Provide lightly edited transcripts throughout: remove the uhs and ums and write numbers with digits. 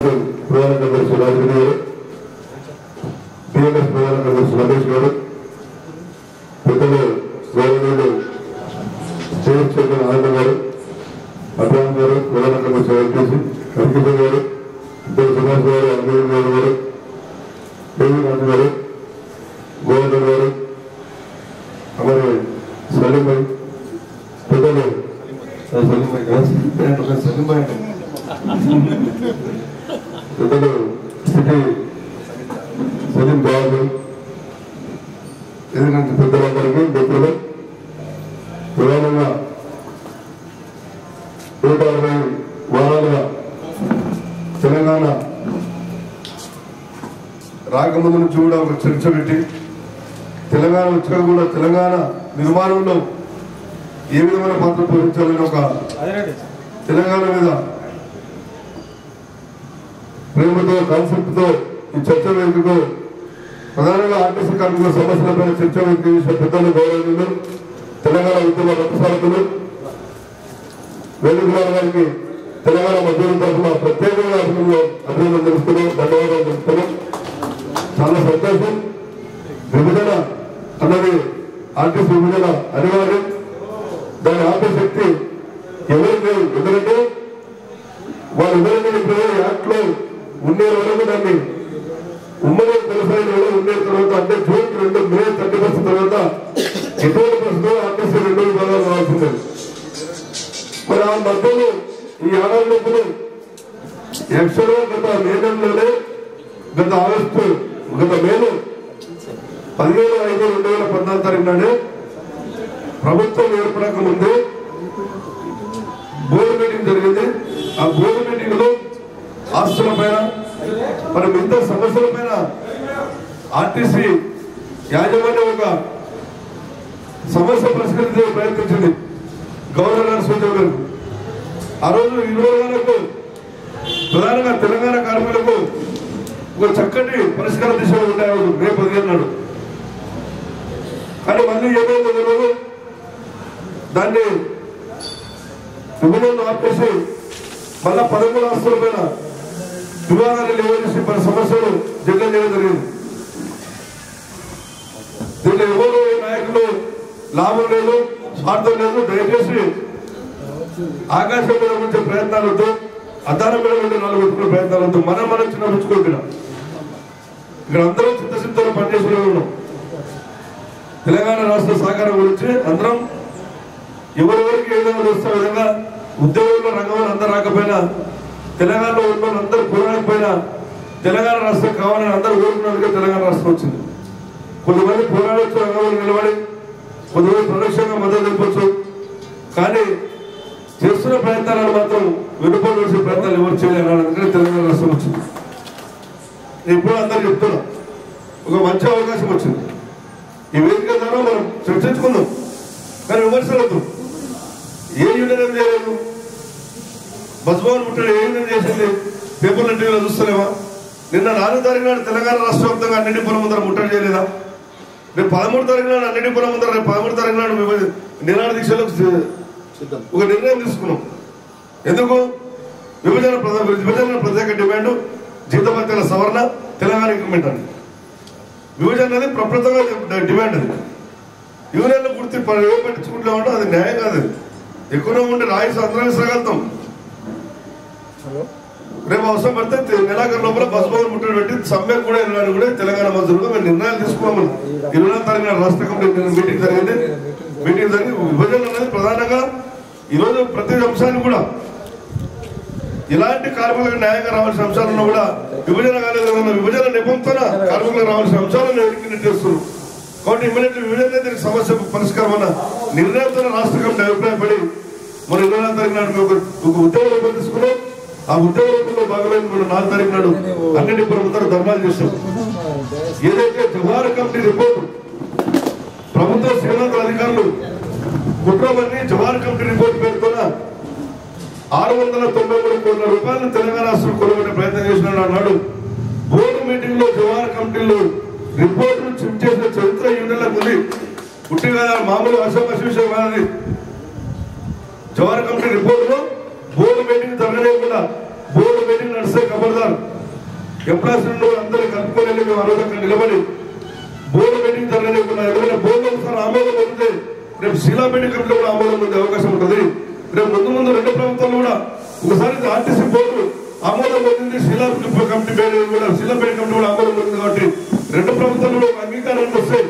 ప్రధాన కార్యదర్శి రాజగిరి గారు, బిఎంఎస్ ప్రధాన కార్యదర్శి రమేష్ గారు, పెద్దలు గౌరవనీయులు స్టేట్ చైర్మన్ ఆనంద్ గారు, అబ్రాహం గారు, ప్రధాన కార్యదర్శి ఐపీసీ వెంకటేశ్వర గారు, ఇద్దరు సుభాష్ గారు, అరవింద్ గౌడ్ గారు, దేవి రాజు గారు, గోవర్ధన్ గారు, हमारे सलीम भाई, పెద్దలు సలీం భాయ్ పెద్దలు సిటీ సలీం బాబు, ఎందుకంటే పెద్దలందరికీ మిత్రులు, ప్రధానంగా 160 వారాలుగా తెలంగాణ రాకముందు నుంచి కూడా ఒక చర్చ పెట్టి తెలంగాణ వచ్చాక కూడా తెలంగాణ నిర్మాణంలో ఏ విధమైన పాత్ర పోషించాలని ఒక తెలంగాణ మీద ప్రేమతో కాన్సెప్ట్తో ఈ చర్చ వేదికకు ప్రధానంగా ఆర్టీసీ కార్మికుల సమస్యలపై చర్చ వేదిక చేసిన పెద్దలు గౌరవనీయులు తెలంగాణ ఉద్యమ రథసారథులు వేణుగోపాల్ గారికి తెలంగాణ మధ్య తరఫున ప్రత్యేకంగా అభినందన తెలుస్తున్నాం, ధన్యవాదాలు తెలుస్తున్నాం. చాలా సంతోషం. విభజన అన్నది ఆర్టీసీ విభజన అనివార్యం. దాని ఆపే శక్తి ఎవరికి లేదు. ఎందుకంటే వాళ్ళు విభజన యాక్ట్ లో ఉండే వరకు దాన్ని ఉమ్మడి కొనసాగిన కూడా ఉండే తర్వాత అంటే జూన్ 2 మే 31 తర్వాత ఎటువంటి పరిస్థితుల్లో ఆర్టీసీ 2 విభాగాలు కావాల్సిందే. మరి ఆ మధ్యలో ఈ ఏడాది లోపల యాక్చువల్గా గత మే నెలలోనే గత మేలో 15/5/2014 తారీఖు నాడే ప్రభుత్వం ఏర్పడక ముందే బోర్డు మీటింగ్ జరిగింది. ఆ బోర్డు మీటింగ్ లో ఆస్తుల పైన మరి మిగతా సమస్యల పైన ఆర్టీసీ యాజమాన్యం ఒక సమస్య పరిష్కరించే ప్రయత్నించింది గవర్నర్ గారు సూచన గారు. ఆ రోజు 20 గంటలకు ప్రధానంగా తెలంగాణ కార్మికులకు ఒక చక్కటి పరిష్కార దిశలో ఉండేవాడు మే 15 నాడు. కానీ మళ్ళీ ఏమైందో తెలియదు. దాన్ని విభజనను ఆపేసి మళ్ళా 13 ఆస్తుల పైన వివాదాన్ని లేవదీసి పలు సమస్యలు జగన్ చేయడం జరిగింది. దీంట్లో ఎవరు నాయకులు లాభం లేదు, స్వార్థం లేదు. దయచేసి ఆకాశం మీద ఉంచే ప్రయత్నాలతో అద్దానం మీద ఉండే 4 పెట్టుకునే ప్రయత్నాలతో మనం చిన్నపుచ్చుకుంటున్నాం. ఇక్కడ అందరం చిత్తశుద్ధితో పనిచేసే ఉన్నాం. తెలంగాణ రాష్ట్ర సహకారం గురించి అందరం ఎవరెవరికి ఏ విధంగా వస్తే విధంగా ఉద్యోగుల్లో రంగంలో అందరు రాకపోయినా తెలంగాణలో ఉన్న అందరూ పోరాడకపోయినా తెలంగాణ రాష్ట్రం కావాలని అందరూ కోరుకున్నట్టుగా తెలంగాణ రాష్ట్రం వచ్చింది. కొంతమంది పోరాడొచ్చు, రంగంలో నిలబడి కొంతమంది ప్రత్యక్షంగా మద్దతు తెలపచ్చు. కానీ చేస్తున్న ప్రయత్నాలను మాత్రం వెనుకోలు వేసే ప్రయత్నాలు ఎవరు చేయలేరు. అందుకని తెలంగాణ రాష్ట్రం వచ్చింది. ఇప్పుడు అందరు చెప్తున్నా ఒక మంచి అవకాశం వచ్చింది. ఈ వేదిక ద్వారా మనం చర్చించుకుందాం, కానీ విమర్శలతో ఏ యూనియన్ ఏం చేయలేదు. బస్ భవన్ ముట్టడి ఏ యూనియన్ చేసింది పేపర్ల టీవీలో చూస్తలేమా? నిన్న 4 తారీఖు నాడు తెలంగాణ రాష్ట్ర వ్యాప్తంగా అన్నింటి పురం ముందర ముట్టడి చేయలేదా? రేపు 13 తారీఖు నాడు అన్నింటి పురం ముందర రేపు 13 తారీఖు నాడు నిరాహార దీక్షలో ఒక నిర్ణయం తీసుకున్నాం. ఎందుకు? విభజన ప్రత్యేక డిమాండ్ జీతభత్యాల సవరణ, తెలంగాణ ఇంక్రిమెంట్ అని. విభజన అనేది ప్రప్రథంగా డిమాండ్. అది యూనియన్లు గుర్తి పట్టించుకుంటామంటే అది న్యాయం కాదు. ఎక్కువ ఉంటే అందరం విసరగలుగుతాం. రేపు అవసరం పడితే నెలాఖరు లోపల బస్ భవన్ ముట్టడి పెట్టి సమ్మె కూడా వెళ్ళడానికి కూడా తెలంగాణ మధ్యలో మేము నిర్ణయాలు తీసుకోమని 24 తారీఖున రాష్ట్ర కమిటీ మీటింగ్ జరిగింది. మీటింగ్ జరిగి విభజన అనేది ప్రధానంగా ఈరోజు ప్రతి అంశాన్ని కూడా ఇలాంటి కార్మికులకు న్యాయంగా రావాల్సిన అంశాలను కూడా విభజన కాలేదు, విభజన నెపంతో కార్మికులకు రావాల్సిన అంశాలను ఎన్నిక చేస్తున్నారు. కాబట్టి ఇమ్మీడియట్లీ విభజన దీనికి సమస్య పరిష్కారం అన్న నిర్ణయంతో రాష్ట్ర కమిటీ అభిప్రాయపడి మరి 24 తారీఖు నాడు ఒక ఉద్యోగ రూపం తీసుకున్నాం. ఆ ఉద్యోగ రూపంలో భాగమైన 4 తారీఖు నాడు అన్నింటి ప్రభుత్వాలు ధర్నాలు చేస్తాం. ఏదైతే జవహర్ కమిటీ రిపోర్టు ప్రభుత్వ శ్రీలంక అధికారులు కుట్రమని జవహర్ కమిటీ రిపోర్టు పేరుతో 693 కోట్ల రూపాయలను తెలంగాణ రాష్ట్రం కొనుగోలు ప్రయత్నం చేసిన నాడు బోర్డు మీటింగ్ లో జవహర్ కమిటీలు రిపోర్టును చిప్ చేసిన చరిత్ర యూనియన్లకు ఉంది. పుట్టిన మామూలు విషయం కాదు. జవహర్ కమిటీ రిపోర్టులో బోర్డు మీటింగ్ జరగలేకుండా బోర్డు మీటింగ్ నడిస్తే ఖబర్దార్ గారు ఎంప్లాయీస్ అందరినీ కలుపుకొని వెళ్ళి మేము ఆ రోజు అక్కడ నిలబడి బోర్డు మీటింగ్ జరగలేకుండా ఎవరైనా బోర్డు ఒకసారి ఆమోదం పొందితే రేపు శీలా మీటింగ్ కమిటీలో కూడా ఆమోదం పొందే అవకాశం ఉంటుంది. రేపు ముందు రెండు ప్రభుత్వాలు కూడా ఒకసారి ఆర్టీసీ బోర్డు ఆమోదం పొందింది, శీలా కమిటీ కూడా శీలా మీటింగ్ కమిటీ కూడా ఆమోదం పొందింది. కాబట్టి రెండు ప్రభుత్వాలు కూడా ఒక అంగీకారానికి వస్తే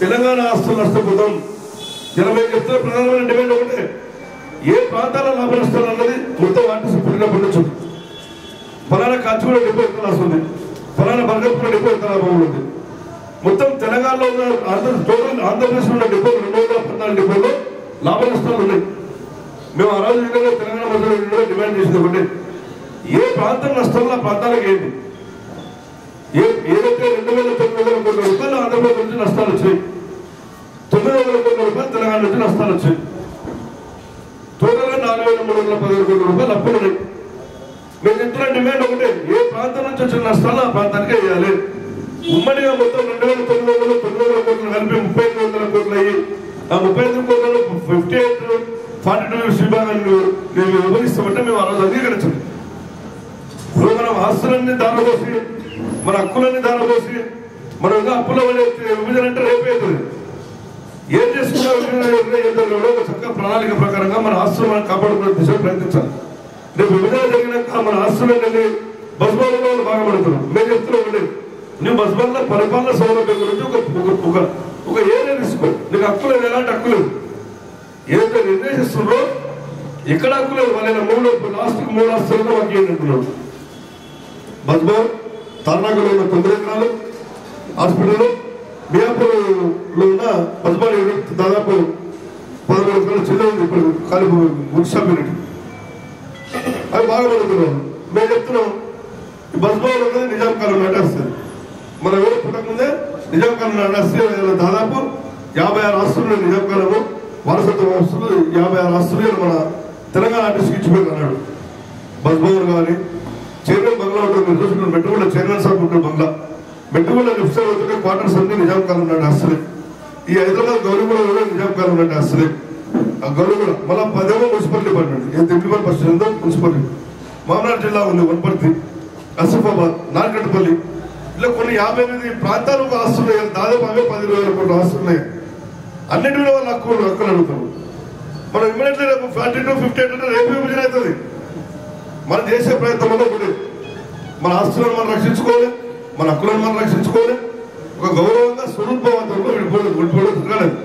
తెలంగాణ ఆస్తులు నష్టపోతాం. ఇలా మేము చెప్తున్న ప్రధానమైన డిమాండ్ ఒకటే, ఏ ప్రాంతాల లాభ నష్టాలు అన్నది మొత్తం ఆర్టీసీ పుట్టినప్పటి నుంచి ఫలానా కాచిగూడ డిపో ఎంత లాస్ ఉంది, ఫలానా బర్గర్పూర్ డిపో ఎంత లాభం ఉంది. మొత్తం తెలంగాణలో ఉన్న టోటల్ ఆంధ్రప్రదేశ్లో ఉన్న డిపో 214 డిపోలో లాభ నష్టాలు ఉన్నాయి. మేము ఆ రోజు విధంగా తెలంగాణ మంత్రులు డిమాండ్ చేసింది ఒకటి, ఏ ప్రాంతం నష్టాలు ఆ ప్రాంతాలకు ఏంటి, ఏదైతే 2,900 కోట్ల రూపాయలు ఆంధ్రప్రదేశ్ నుంచి నష్టాలు వచ్చాయి, 900 కోట్ల రూపాయలు తెలంగాణ నుంచి నష్టాలు వచ్చాయి, టోటల్గా 4,315 కోట్ల రూపాయలు అప్పులు ఉన్నాయి. మేము చెప్తున్న డిమాండ్ ఒకటే, ఏ ప్రాంతం నుంచి వచ్చిన నష్టాలు ఆ ప్రాంతానికే వేయాలి. ఉమ్మడిగా మొత్తం 2,900 కోట్లు కలిపి 3,500 కోట్లు అయ్యి ఆ 35 కోట్లలో 58-42 విభాగాన్ని మేము విభజిస్తామంటే మేము ఆ రోజు అంగీకరించండి. ఇప్పుడు మనం ఆస్తులన్నీ దారపోసి మన హక్కులన్నీ దారపోసి మనం ఇంకా అప్పుల విభజన అంటే రేపే అవుతుంది. ఏం చేసుకున్నా చక్కగా ప్రణాళిక ప్రకారంగా మన ఆస్తులు మనం కాపాడుకునే దిశగా ప్రయత్నించాలి. రేపు విభజన జరిగినాక మన ఆస్తులన్నీ బస్బాలలో బాగా పడుతున్నాం. మేము చెప్తున్నాం ఒకటి, నువ్వు బస్బాల పరిపాలన సౌలభ్యం గురించి ఒక ఏరియా తీసుకో, నీకు హక్కు లేదు, ఎలాంటి హక్కు లేదు. ఏదైతే నిర్దేశిస్తున్నారో ఎక్కడ హక్కు లేదు. వాళ్ళ లాస్ట్కి 3 ఆస్తులతో మాకు ఏంటంటున్నాడు. బస్బాల్ తార్నాకలో ఉన్న 9 ఎకరాలు హాస్పిటల్, మియాపూర్లో ఉన్న బస్బాల్ దాదాపు 11 ఎకరాల చిన్న ఉంది. ఇప్పుడు ఖాళీ మున్సిపల్ యూనిట్ అవి బాగా పడుతున్నాం. మేము చెప్తున్నాం ఈ బస్బాల్ అనేది నిజాం కాలం నటేస్తుంది. మన ఎవరు పుట్టకముందే నిజాం కాలం నటేస్తే దాదాపు 56 ఆస్తులు నిజాం కాలము వారసత్వ ఆస్తులు 56 ఆస్తులు మన తెలంగాణ ఆర్టీసీకి ఇచ్చిపోయింది అన్నాడు. బస్బాల్ కానీ చైర్మన్ బంగ్లా ఉంటుంది, మీరు చూసుకుంటారు. మెట్టుగూడ చైర్మన్ సార్ ఉంటుంది బంగ్లా, మెట్టుగూడ లెఫ్ట్ సైడ్ అవుతుంటే క్వార్టర్స్ అన్ని నిజాం కాలం నాటి ఆస్తులే. ఈ హైదరాబాద్ గౌరీగూడ కూడా నిజాం కాలం నాటి ఆస్తులే. ఆ గౌరీగూడ మళ్ళీ 10 మున్సిపల్ డిపార్ట్మెంట్, తిమ్మిపల్లి ఫస్ట్ మున్సిపల్, మామనాడు జిల్లా ఉంది, వనపర్తి, ఆసిఫాబాద్, నార్కట్పల్లి, ఇలా కొన్ని 58 ప్రాంతాలకు ఆస్తులు ఉన్నాయి. దాదాపు 10,000 కోట్ల ఆస్తులు ఉన్నాయి. అన్నిటి మీద వాళ్ళు హక్కులు అడుగుతారు. మనం ఇమ్మీడియట్లీ రేపు 42-58 అంటే రేపు విభజన అవుతుంది. మనం చేసే ప్రయత్నం వల్ల ఒకటి, మన ఆస్తులను మనం రక్షించుకోవాలి, మన హక్కులను మనం రక్షించుకోవాలి, ఒక గౌరవంగా స్వరూపవంతంలో విడిపోవడం కాలేదు.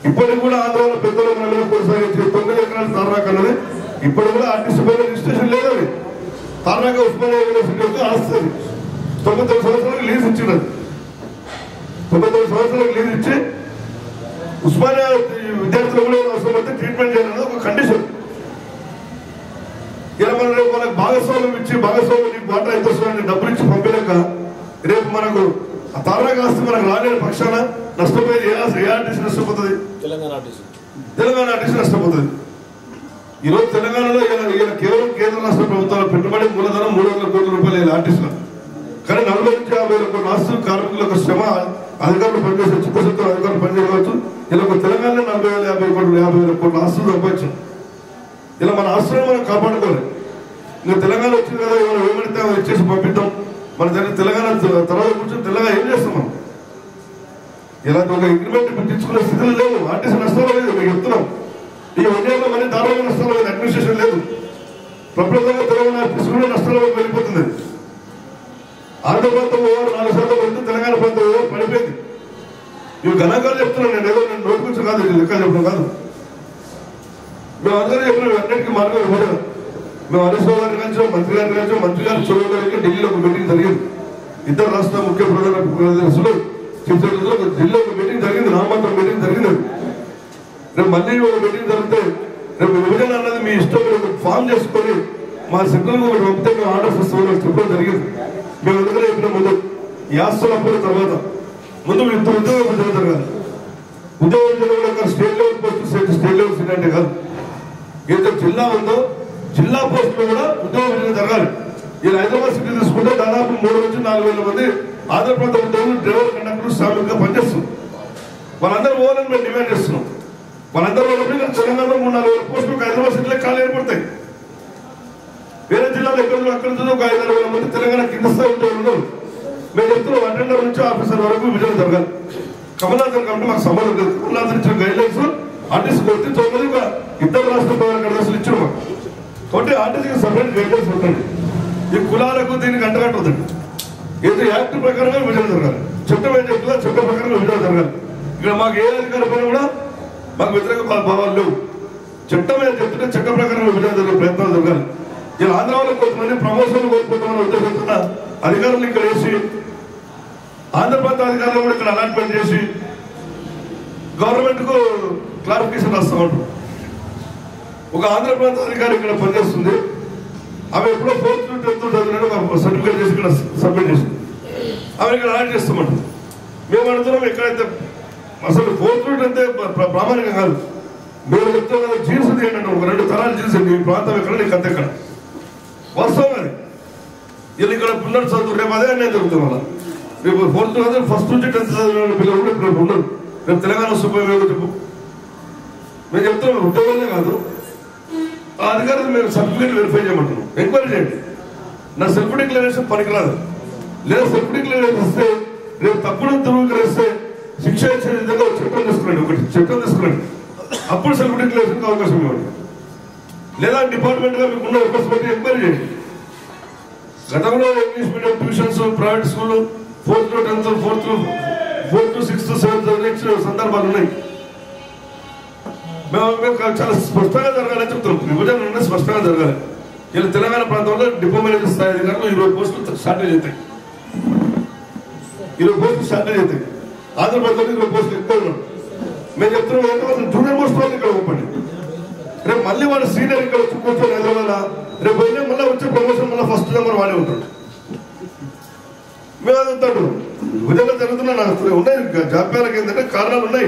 ఇప్పటికి కూడా ఆంధ్రలో పెద్దలు మన మీద కొనసాగించే 9 ఎకరాల తార్నాక అన్నది ఇప్పటికి కూడా ఆర్టీసీ పైన రిజిస్ట్రేషన్ లేదని. తార్నాక ఉస్మానియా యూనివర్సిటీ యొక్క ఆస్తి 99 సంవత్సరాలకు లీజ్ ఇచ్చినది. 99 సంవత్సరాలకు లీజ్ ఇచ్చి ఉస్మానియా విద్యార్థులు కూడా అవసరం అయితే ట్రీట్మెంట్ చేయాలన్నది ఒక కండిషన్. ఇలా మనం రేపు మనకు భాగస్వామ్యం ఇచ్చి భాగస్వామ్యం వాటా ఎంత వస్తుందని డబ్బులు ఇచ్చి పంపలేక రేపు మనకు ఆ తార్నాక ఆస్తి మనకు రాలేని పక్షాన నష్టపోయేది ఏ ఆర్టీసీ నష్టపోతుంది? తెలంగాణ ఆర్టీసీ నష్టపోతుంది. ఈరోజు తెలంగాణలో కేవలం కేంద్ర రాష్ట్ర ప్రభుత్వాల పెట్టుబడి మూలధనం 300 కోట్ల రూపాయలు ఆర్టీసీలో. కానీ 40-50 కోట్ల ఆస్తులు కార్మికుల యొక్క శ్రమ, అధికారులు పనిచేసే చిత్తశుద్ధి అధికారులు పనిచేయవచ్చు. ఇలా తెలంగాణలో 40,000-50 కోట్ల ఆస్తులు సంపాదించాం. ఇలా మన ఆస్తులను మనం కాపాడుకోవాలి. ఇంకా తెలంగాణ వచ్చింది కదా, ఇవాళ ఏమడితే ఇచ్చేసి పంపిద్దాం, మన దగ్గర తెలంగాణ తర్వాత కూర్చొని తెలంగాణ ఏం చేస్తాం మనం? ఇలాంటి ఒక అగ్రిమెంట్ పెట్టించుకునే స్థితిలో లేవు. ఆర్టీసీ నష్టాలు లేదు. మేము చెప్తున్నాం, ఈ వన్యంలో మళ్ళీ దారుణంగా నష్టాలు లేదు. అడ్మినిస్ట్రేషన్ లేదు. ప్రపంచంగా తెలంగాణ ఆర్టీసీ కూడా నష్టాలకు వెళ్ళిపోతుంది. ఆంధ్ర ప్రాంతం 4% వెళ్తే తెలంగాణ ప్రాంతం పడిపోయింది. ఇవి గణాంకాలు చెప్తున్నాను నేను, ఏదో నేను నోటికొచ్చి కాదు, లెక్క చెప్పడం కాదు. మేము అందరూ చెప్పిన అన్నిటికీ మార్గం ఇవ్వలేదు. మేము హరీష్ రావు గారిని కలిసాం, మంత్రి గారిని కలిసాం. మంత్రి గారు చొరవ గారికి ఢిల్లీలో ఒక మీటింగ్ జరిగింది. ఇద్దరు రాష్ట్ర ముఖ్య ప్రధానమంత్రులు చీఫ్ సెక్రటరీలో ఢిల్లీలో ఒక మీటింగ్ జరిగింది, నామమాత్రం మీటింగ్ జరిగింది. రేపు మళ్ళీ ఒక మీటింగ్ జరిగితే రేపు విభజన అన్నది మీ ఇష్టం మీరు ఫామ్ చేసుకొని మా సెంట్రల్ ఒకటి పంపితే మేము ఆర్డర్స్ ఇస్తామని చెప్పడం జరిగింది. మేము ఎందుకంటే చెప్పిన ముందు ఈ ఆస్తులు అప్పుడు తర్వాత ముందు ఉద్యోగ విభజన జరగాలి. ఉద్యోగ విభజన కూడా state level post state level seat అంటే కాదు. ఏదైతే జిల్లా ఉందో జిల్లా పోస్టులు కూడా ఉద్యోగ విభజన జరగాలి. ఇలా హైదరాబాద్ సిటీ తీసుకుంటే దాదాపు 3,000-4,000 మంది ఆంధ్రప్రదేశ్ ఉద్యోగులు డ్రైవర్, కండక్టర్, శ్రామికులుగా పనిచేస్తున్నారు. వాళ్ళందరూ పోవాలని మేము డిమాండ్ చేస్తున్నాం. వాళ్ళందరూ తెలంగాణలో 3,000-4,000 పోస్టులు హైదరాబాద్ సిటీలో ఖాళీ ఏర్పడతాయి. వేరే జిల్లాలో ఎక్కడ అక్కడ ఒక 5,000 మంది తెలంగాణ కింద స్థాయి ఉద్యోగులు మేము చెప్తున్నాం అటెండర్ నుంచి ఆఫీసర్ వరకు విజయం జరగాలి. కమలాథన్ కాబట్టి మాకు సంబంధం లేదు. కమలాథన్ ఇచ్చిన గైడ్ లైన్స్ ఆర్టీసీ కొట్టి 9 ఇద్దరు రాష్ట్ర ప్రధాన కార్యదర్శులు ఇచ్చారు మాకు. కాబట్టి ఆర్టీసీకి సపరేట్ గైడ్ లైన్స్ ఉంటుంది. ఈ కులాలకు దీనికి అంటగట్టవద్దండి. ఏదో యాక్ట్ ప్రకారంగా విభజన జరగాలి. చట్టం ఏం చెప్తుందో చట్టం ప్రకారంగా విభజన జరగాలి. ఇక్కడ మాకు ఏ అధికారం పైన కూడా మాకు వ్యతిరేక భావాలు లేవు. చట్టం ఏం చెప్తుంటే చట్ట ప్రకారం విభజన జరిగే ప్రయత్నాలు జరగాలి. ఇలా ఆంధ్ర వాళ్ళకి కొంతమంది ప్రమోషన్లు కోల్పోతామని ఉద్దేశంతో అధికారులు ఇక్కడ వేసి ఆంధ్ర ప్రాంత అధికారులు కూడా ఇక్కడ అలాట్మెంట్ చేసి గవర్నమెంట్ కు క్లారిఫికేషన్ రాస్తా ఉంటారు. ఒక ఆంధ్ర ప్రాంత అధికారి ఇక్కడ పనిచేస్తుంది. ఆమె ఎప్పుడో 4th to 10th చదివినట్టు ఒక సర్టిఫికేట్ చేసి ఇక్కడ సబ్మిట్ చేసింది. ఆమె ఇక్కడ అలాట్ చేస్తామంటారు. మేము అడుగుతున్నాం ఎక్కడైతే అసలు 4th to 10th ప్రామాణికం కాదు. మేము చెప్తాం కదా జీన్స్ ఏంటంటే ఒక 2 తరాలు జీన్స్ ఈ ప్రాంతం ఎక్కడ నీకు అంత ఎక్కడ వాస్తవం అది. వీళ్ళు ఇక్కడ పిల్లలు చదువు రేపు అదే నేను జరుగుతాం అలా. రేపు 4th ఫస్ట్ నుంచి 10th చదివిన పిల్లలు కూడా ఇక్కడ ఉండరు. రేపు తెలంగాణ సుప్రీం చెప్పు మేము చెప్తున్నాం ఉద్యోగాలే కాదు ఆ అధికారులు మేము సర్టిఫికేట్ వెరిఫై చేయమంటున్నాం. ఎంక్వైరీ చేయండి. నా సెల్ఫ్ డిక్లరేషన్ పనికిరాదు. లేదా సెల్ఫ్ డిక్లరేషన్ ఇస్తే రేపు తప్పుడు ధృవీకరిస్తే శిక్ష ఇచ్చే విధంగా చట్టం తీసుకురండి. ఒకటి చట్టం తీసుకురండి. అప్పుడు సెల్ఫ్ డిక్లరేషన్కి అవకాశం ఇవ్వండి. లేదా డిపార్ట్మెంట్ గా మీకు ఉన్న రిక్వెస్ట్ బట్టి ఎంక్వైరీ చేయండి. గతంలో English medium tuitions private school 4th to 10th 4th to 6th 7th ఇచ్చిన సందర్భాలు ఉన్నాయి. మేము చాలా స్పష్టంగా జరగాలని చెప్తున్నాం. విభజన స్పష్టంగా జరగాలి. ఇలా తెలంగాణ ప్రాంతంలో డిప్లొమా స్థాయి అధికారులు 20 పోస్టులు షార్టేజ్ అవుతాయి. 20 పోస్టులు షార్టేజ్ అవుతాయి. ఆంధ్రప్రదేశ్లో 20 పోస్టులు ఎక్కువ ఉన్నాం. మేము చెప్తున్నాం ఏంటంటే జూనియర్ మోస్ట్ వాళ్ళు ఇక్కడ ఒప్పండి. రేపు మళ్ళీ వాడు సీనియర్ ఇక్కడ వచ్చి కూర్చొని ఎదగల రేపు వెళ్ళి మళ్ళీ వచ్చే ప్రమోషన్ మళ్ళీ ఫస్ట్ నెంబర్ వాడే ఉంటాడు. మేము అది ఉంటాడు విధంగా జరుగుతున్నా నాకు ఉన్నాయి. జాప్యాలకు ఏంటంటే కారణాలు ఉన్నాయి.